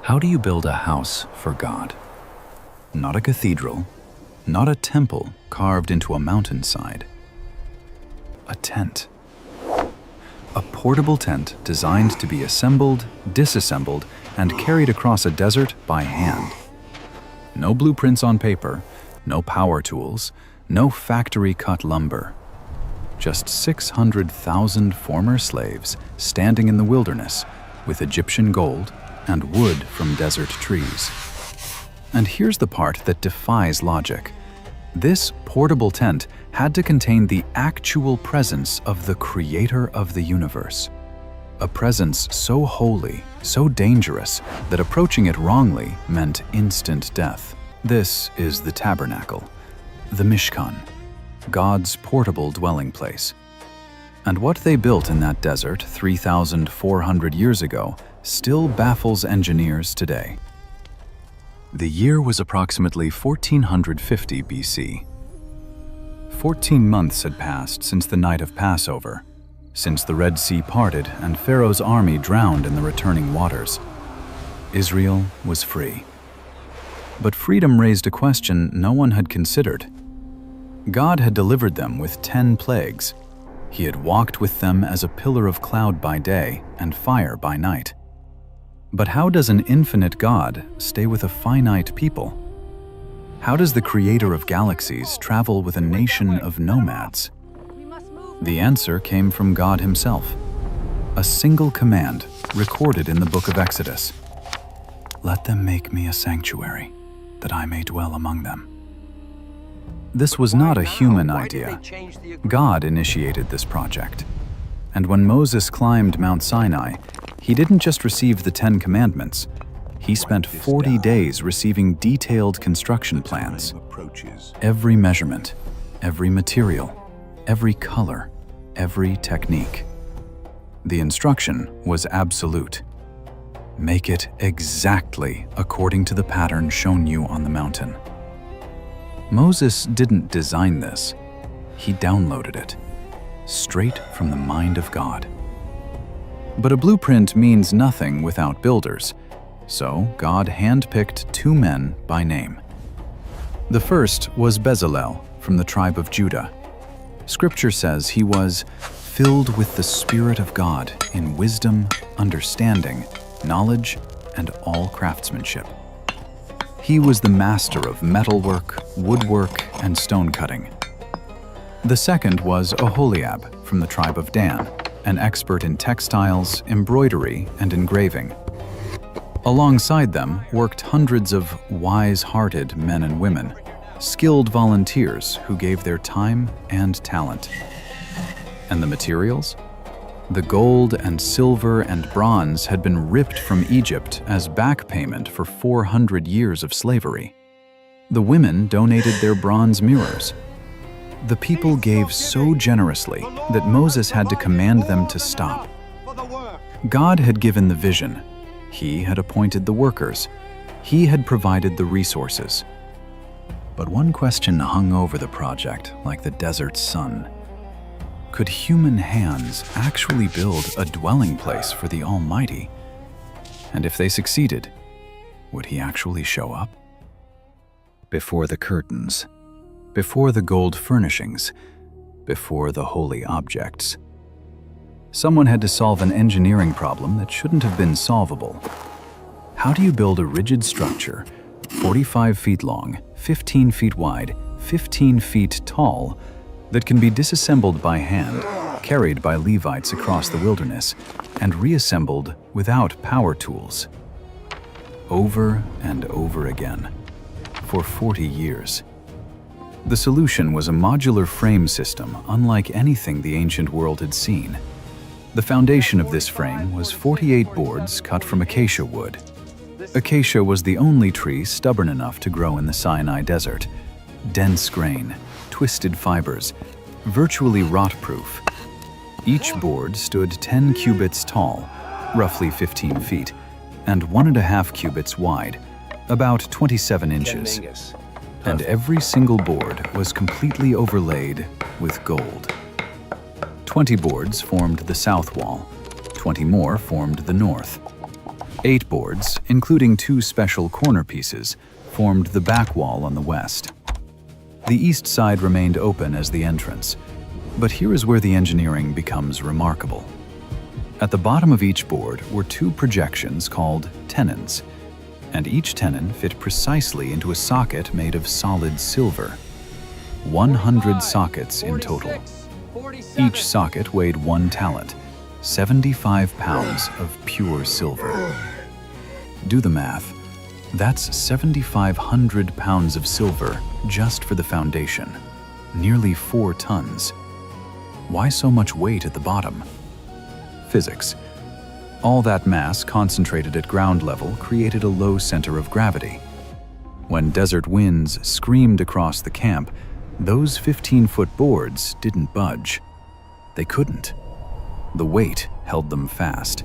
How do you build a house for God? Not a cathedral, not a temple carved into a mountainside. A tent. A portable tent designed to be assembled, disassembled, and carried across a desert by hand. No blueprints on paper, no power tools, no factory-cut lumber. Just 600,000 former slaves standing in the wilderness with Egyptian gold and wood from desert trees. And here's the part that defies logic. This portable tent had to contain the actual presence of the creator of the universe. A presence so holy, so dangerous, that approaching it wrongly meant instant death. This is the Tabernacle, the Mishkan, God's portable dwelling place. And what they built in that desert 3,400 years ago still baffles engineers today. The year was approximately 1450 BC. 14 months had passed since the night of Passover, since the Red Sea parted and Pharaoh's army drowned in the returning waters. Israel was free. But freedom raised a question no one had considered. God had delivered them with 10 plagues. He had walked with them as a pillar of cloud by day and fire by night. But how does an infinite God stay with a finite people? How does the creator of galaxies travel with a nation of nomads? The answer came from God himself. A single command recorded in the book of Exodus. Let them make me a sanctuary, that I may dwell among them. This was not a human idea. God initiated this project. And when Moses climbed Mount Sinai, he didn't just receive the 10 Commandments. He spent 40 days receiving detailed construction plans. Every measurement, every material, every color, every technique. The instruction was absolute. Make it exactly according to the pattern shown you on the mountain. Moses didn't design this. He downloaded it, straight from the mind of God. But a blueprint means nothing without builders, so God handpicked 2 men by name. The first was Bezalel from the tribe of Judah. Scripture says he was filled with the Spirit of God in wisdom, understanding, knowledge, and all craftsmanship. He was the master of metalwork, woodwork, and stone cutting. The second was Oholiab from the tribe of Dan, an expert in textiles, embroidery, and engraving. Alongside them worked hundreds of wise-hearted men and women, skilled volunteers who gave their time and talent. And the materials? The gold and silver and bronze had been ripped from Egypt as back payment for 400 years of slavery. The women donated their bronze mirrors. The people gave so generously that Moses had to command them to stop. God had given the vision. He had appointed the workers. He had provided the resources. But one question hung over the project like the desert sun. Could human hands actually build a dwelling place for the Almighty? And if they succeeded, would he actually show up? Before the curtains, before the gold furnishings, before the holy objects. Someone had to solve an engineering problem that shouldn't have been solvable. How do you build a rigid structure, 45 feet long, 15 feet wide, 15 feet tall, that can be disassembled by hand, carried by Levites across the wilderness, and reassembled without power tools? Over and over again, for 40 years. The solution was a modular frame system unlike anything the ancient world had seen. The foundation of this frame was 48 boards cut from acacia wood. Acacia was the only tree stubborn enough to grow in the Sinai desert. Dense grain, twisted fibers, virtually rot-proof. Each board stood 10 cubits tall, roughly 15 feet, and 1.5 cubits wide, about 27 inches. And every single board was completely overlaid with gold. 20 boards formed the south wall, 20 more formed the north. 8 boards, including 2 special corner pieces, formed the back wall on the west. The east side remained open as the entrance, but here is where the engineering becomes remarkable. At the bottom of each board were 2 projections called tenons, and each tenon fit precisely into a socket made of solid silver. 100 sockets in total. Each socket weighed 1 talent, 75 pounds of pure silver. Do the math. That's 7,500 pounds of silver just for the foundation, nearly 4 tons. Why so much weight at the bottom? Physics. All that mass concentrated at ground level created a low center of gravity. When desert winds screamed across the camp, those 15-foot boards didn't budge. They couldn't. The weight held them fast.